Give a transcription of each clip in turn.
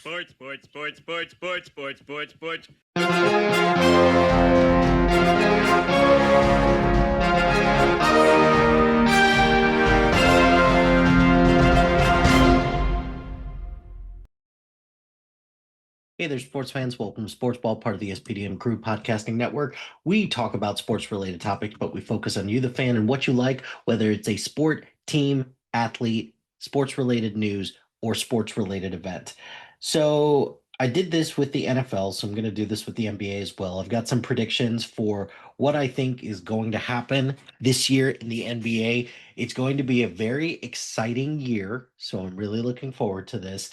Sports, sports, sports, sports, sports, sports, sports, sports. Hey there, sports fans. Welcome to Sportsball, part of the SPDM Group Podcasting Network. We talk about sports-related topics, but we focus on you, the fan, and what you like, whether it's a sport, team, athlete, sports-related news, or sports-related event. So I did this with the NFL, so I'm going to do this with the NBA as well. I've got some predictions for what I think is going to happen this year in the NBA. It's going to be a very exciting year, so I'm really looking forward to this.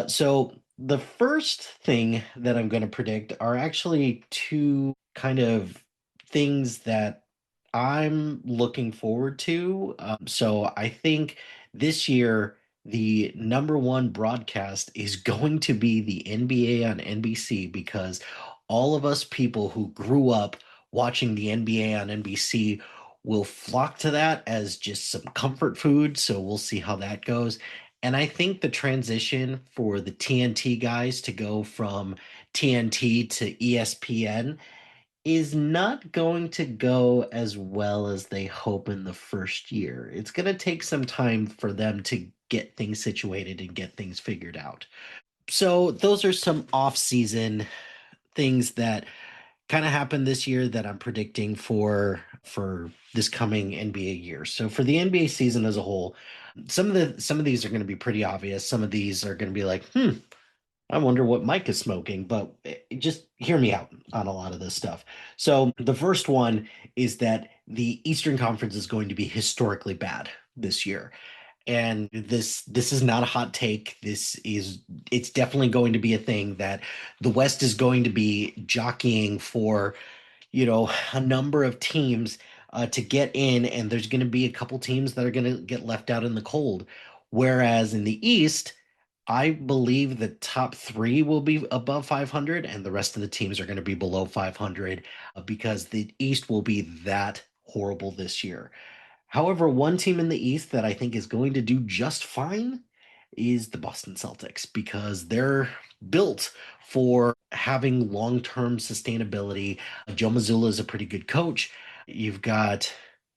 So the first thing that I'm going to predict are actually two kind of things that I'm looking forward to. So I think this year, the number one broadcast is going to be the NBA on NBC because all of us people who grew up watching the NBA on NBC will flock to that as just some comfort food. So we'll see how that goes. And I think the transition for the TNT guys to go from TNT to ESPN is not going to go as well as they hope in the first year. It's going to take some time for them to get things situated and get things figured out. So, those are some off-season things that kind of happened this year that I'm predicting for this coming NBA year. So, for the NBA season as a whole, some of these are going to be pretty obvious. Some of these are going to be like, I wonder what Mike is smoking, but just hear me out on a lot of this stuff. So the first one is that the Eastern Conference is going to be historically bad this year. And this is not a hot take. It's definitely going to be a thing that the West is going to be jockeying for, a number of teams to get in, and there's going to be a couple teams that are going to get left out in the cold. Whereas in the East, I believe the top three will be above 500, and the rest of the teams are going to be below 500 because the East will be that horrible this year. However, one team in the East that I think is going to do just fine is the Boston Celtics because they're built for having long-term sustainability. Joe Mazzulla is a pretty good coach. You've got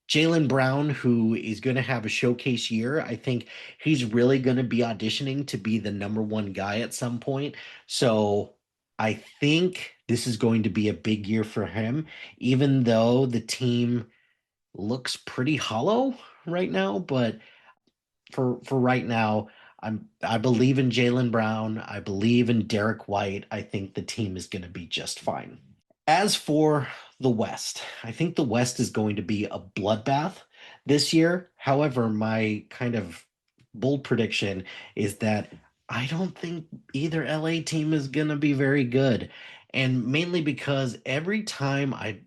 Jaylen Brown, who is going to have a showcase year. I think he's really going to be auditioning to be the number one guy at some point. So I think this is going to be a big year for him, even though the team looks pretty hollow right now. But for right now, I believe in Jaylen Brown. I believe in Derek White. I think the team is going to be just fine. As for the West, I think the West is going to be a bloodbath this year. However, my kind of bold prediction is that I don't think either LA team is going to be very good. And mainly because every time I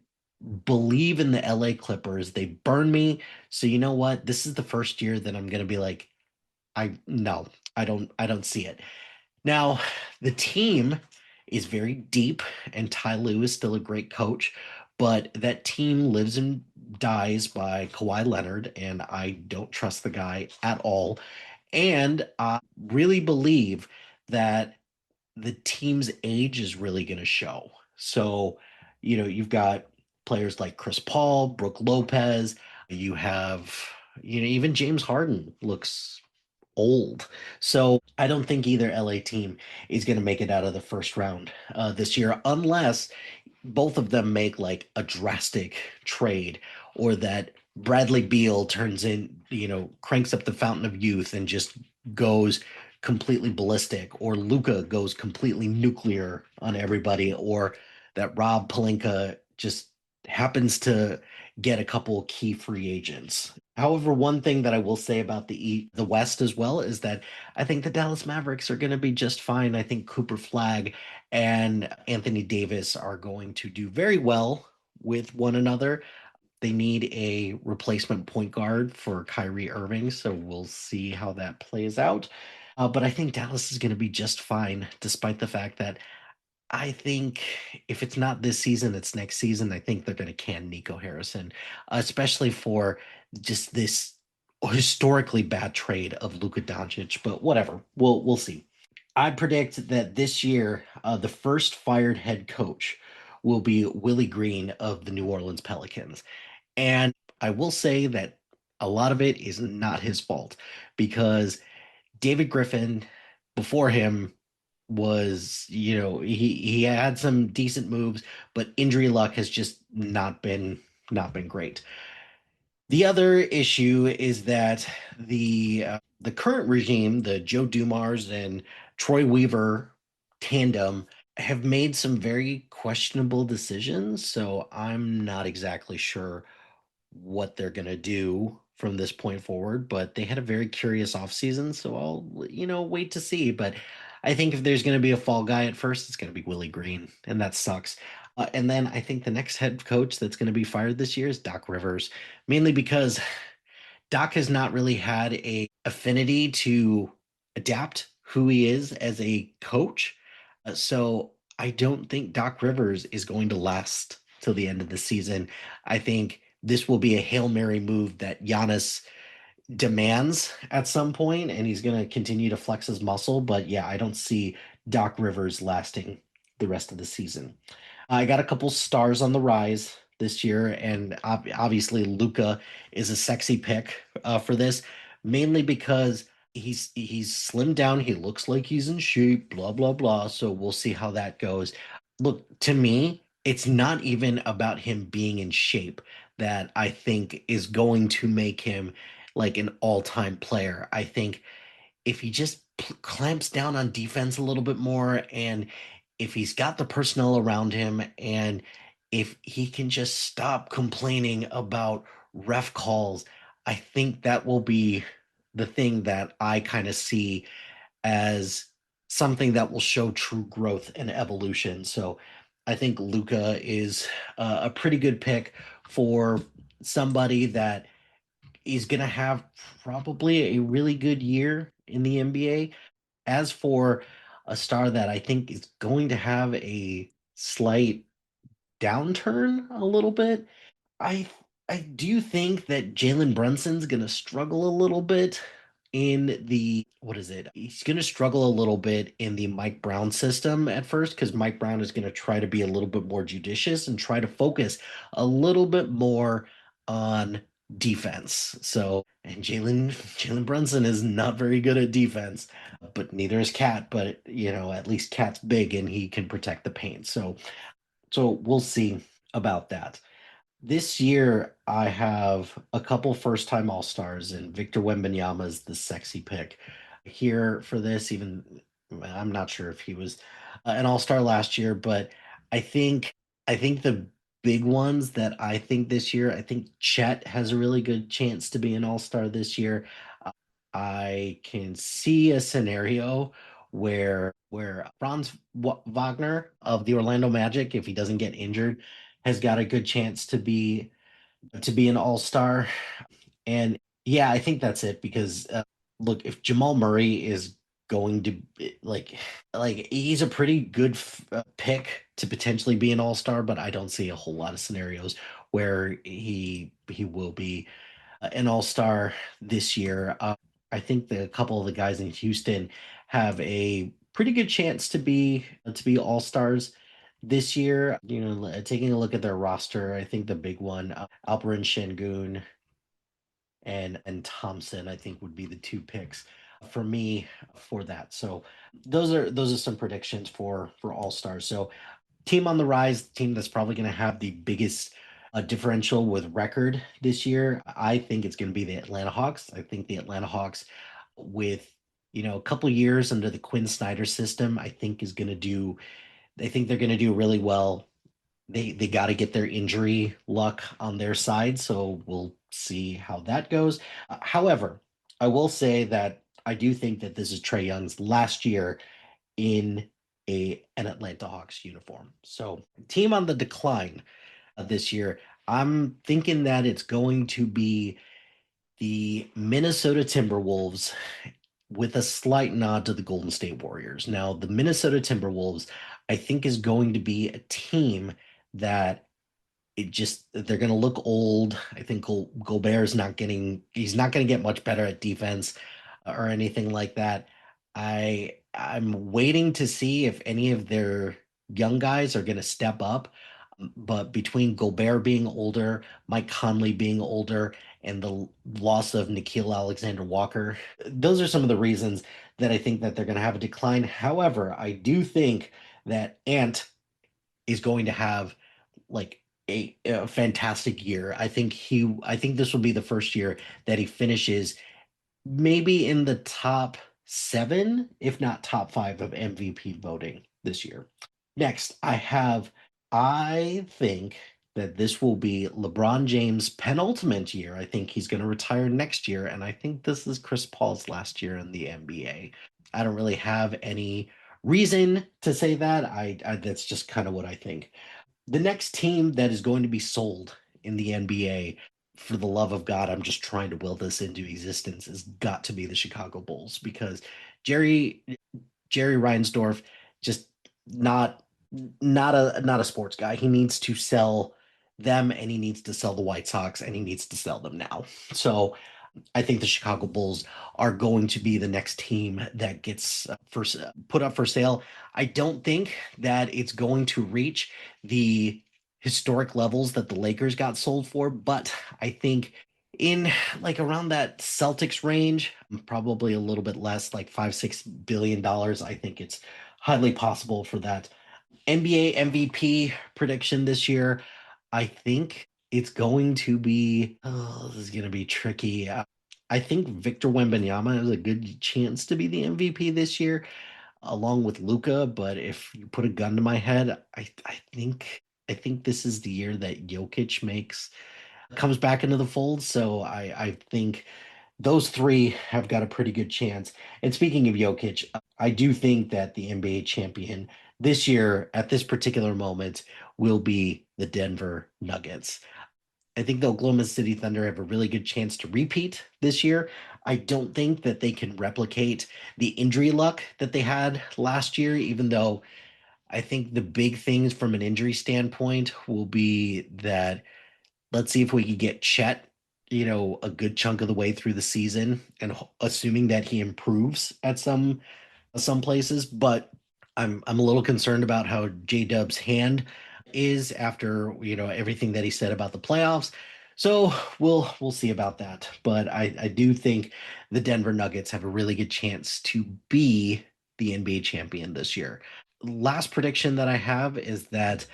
believe in the LA Clippers, they burn me. So you know what? This is the first year that I'm going to be like, I no, I don't see it. Now, the team is very deep, and Ty Lue is still a great coach, but that team lives and dies by Kawhi Leonard, and I don't trust the guy at all. And I really believe that the team's age is really going to show. So, you've got players like Chris Paul, Brooke Lopez, you have, even James Harden looks old. So I don't think either LA team is going to make it out of the first round this year, unless both of them make like a drastic trade or that Bradley Beal turns in, cranks up the fountain of youth and just goes completely ballistic, or Luca goes completely nuclear on everybody, or that Rob Pelinka just happens to get a couple key free agents. However, one thing that I will say about the West as well is that I think the Dallas Mavericks are going to be just fine. I think Cooper Flag and Anthony Davis are going to do very well with one another. They need a replacement point guard for Kyrie Irving, so we'll see how that plays out. But I think Dallas is going to be just fine, despite the fact that I think if it's not this season, it's next season. I think they're going to can Nico Harrison, especially for just this historically bad trade of Luka Doncic. But whatever, we'll see. I predict that this year, the first fired head coach will be Willie Green of the New Orleans Pelicans. And I will say that a lot of it is not his fault because David Griffin before him was, he had some decent moves, but injury luck has just not been great. The other issue is that the current regime, the Joe Dumars and Troy Weaver tandem, have made some very questionable decisions. So I'm not exactly sure what they're going to do from this point forward, but they had a very curious offseason, so I'll, wait to see. But I think if there's going to be a fall guy at first, it's going to be Willie Green, and that sucks. And then I think the next head coach that's going to be fired this year is Doc Rivers, mainly because Doc has not really had a affinity to adapt who he is as a coach. So I don't think Doc Rivers is going to last till the end of the season. I think this will be a Hail Mary move that Giannis demands at some point, and he's going to continue to flex his muscle. But yeah, I don't see Doc Rivers lasting the rest of the season. I got a couple stars on the rise this year, and obviously Luca is a sexy pick for this, mainly because he's slimmed down. He looks like he's in shape. Blah blah blah. So we'll see how that goes. Look, to me, it's not even about him being in shape that I think is going to make him like an all-time player. I think if he just clamps down on defense a little bit more, and if he's got the personnel around him, and if he can just stop complaining about ref calls, I think that will be the thing that I kind of see as something that will show true growth and evolution. So I think Luca is a pretty good pick for somebody that is going to have probably a really good year in the NBA. As for a star that I think is going to have a slight downturn a little bit, I I do think that Jalen Brunson's gonna struggle a little bit in the what is it? He's gonna struggle a little bit in the Mike Brown system at first because Mike Brown is gonna try to be a little bit more judicious and try to focus a little bit more on defense. So and Jalen Brunson is not very good at defense, but neither is Cat. But at least Cat's big and he can protect the paint. So we'll see about that. This year, I have a couple first-time All-Stars, and Victor Wembanyama is the sexy pick here for this. Even I'm not sure if he was an All-Star last year, but I think I think the big ones that I think this year, I think Chet has a really good chance to be an All-Star this year. Uh, I can see a scenario where Franz Wagner of the Orlando Magic, if he doesn't get injured, has got a good chance to be an all-star. And yeah, I think that's it because look, if Jamal Murray is going to like he's a pretty good pick to potentially be an all-star, but I don't see a whole lot of scenarios where he will be an all-star this year. I think a couple of the guys in Houston have a pretty good chance to be all-stars this year. Taking a look at their roster, I think the big one, Alperen Şengün and Thompson, I think would be the two picks for me for that. So those are some predictions for all-stars. So team on the rise, team that's probably going to have the biggest differential with record this year. I think it's going to be the Atlanta Hawks. I think the Atlanta Hawks, with a couple years under the Quinn Snyder system, I think is going to do. I think they're going to do really well. They got to get their injury luck on their side, so we'll see how that goes. However, I will say that I do think that this is Trae Young's last year in an Atlanta Hawks uniform. So, team on the decline this year. I'm thinking that it's going to be the Minnesota Timberwolves with a slight nod to the Golden State Warriors. Now, the Minnesota Timberwolves, I think, is going to be a team that they're going to look old. I think Gobert's he's not going to get much better at defense or anything like that. I'm waiting to see if any of their young guys are going to step up. But between Gobert being older, Mike Conley being older, and the loss of Nickeil Alexander-Walker, those are some of the reasons that I think that they're going to have a decline. However, I do think that Ant is going to have like a fantastic year. I think this will be the first year that he finishes maybe in the top seven, if not top five of MVP voting this year. Next, I think that this will be LeBron James' penultimate year. I think he's going to retire next year, and I think this is Chris Paul's last year in the NBA. I don't really have any reason to say that. I that's just kind of what I think. The next team that is going to be sold in the NBA, for the love of God, I'm just trying to will this into existence, has got to be the Chicago Bulls because Jerry Jerry Reinsdorf just not not a sports guy. He needs to sell them and he needs to sell the White Sox and he needs to sell them now. So I think the Chicago Bulls are going to be the next team that gets put up for sale. I don't think that it's going to reach the historic levels that the Lakers got sold for, but I think in like around that Celtics range, probably a little bit less, like $5-6 billion. I think it's highly possible for that. NBA MVP prediction this year, I think it's going to be, oh, this is going to be tricky. I think Victor Wembanyama has a good chance to be the MVP this year, along with Luca. But if you put a gun to my head, I think this is the year that Jokic comes back into the fold. So I think those three have got a pretty good chance. And speaking of Jokic, I do think that the NBA champion this year at this particular moment will be the Denver Nuggets. I think the Oklahoma City Thunder have a really good chance to repeat this year. I don't think that they can replicate the injury luck that they had last year, even though I think the big things from an injury standpoint will be that let's see if we can get Chet, a good chunk of the way through the season, and assuming that he improves at some places. But I'm a little concerned about how J Dub's hand is after everything that he said about the playoffs. So we'll see about that. But I do think the Denver Nuggets have a really good chance to be the NBA champion this year. Last prediction that I have is that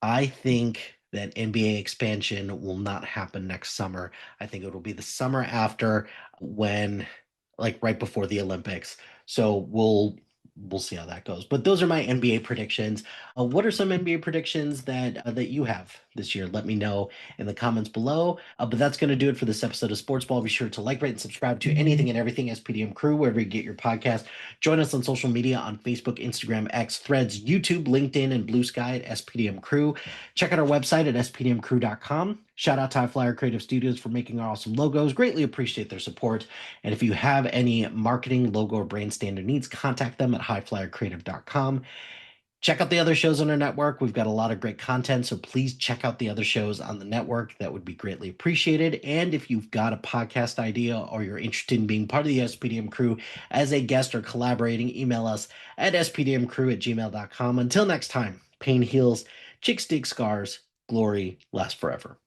I think that NBA expansion will not happen next summer. I think it will be the summer after when like right before the Olympics. So we'll see how that goes. But those are my NBA predictions. What are some NBA predictions that you have this year? Let me know in the comments below. But that's going to do it for this episode of Sportsball. Be sure to like, rate, and subscribe to anything and everything SPDM Crew wherever you get your podcast. Join us on social media on Facebook, Instagram, X, Threads, YouTube, LinkedIn, and Blue Sky at SPDM Crew. Check out our website at spdmcrew.com. Shout out to HiFlyer Creative Studios for making our awesome logos. Greatly appreciate their support. And if you have any marketing, logo, or brand standard needs, contact them at HiFlyerCreative.com. Check out the other shows on our network. We've got a lot of great content, so please check out the other shows on the network. That would be greatly appreciated. And if you've got a podcast idea or you're interested in being part of the SPDM crew as a guest or collaborating, email us at spdmcrew@gmail.com. Until next time, pain heals, chicks dig scars, glory lasts forever.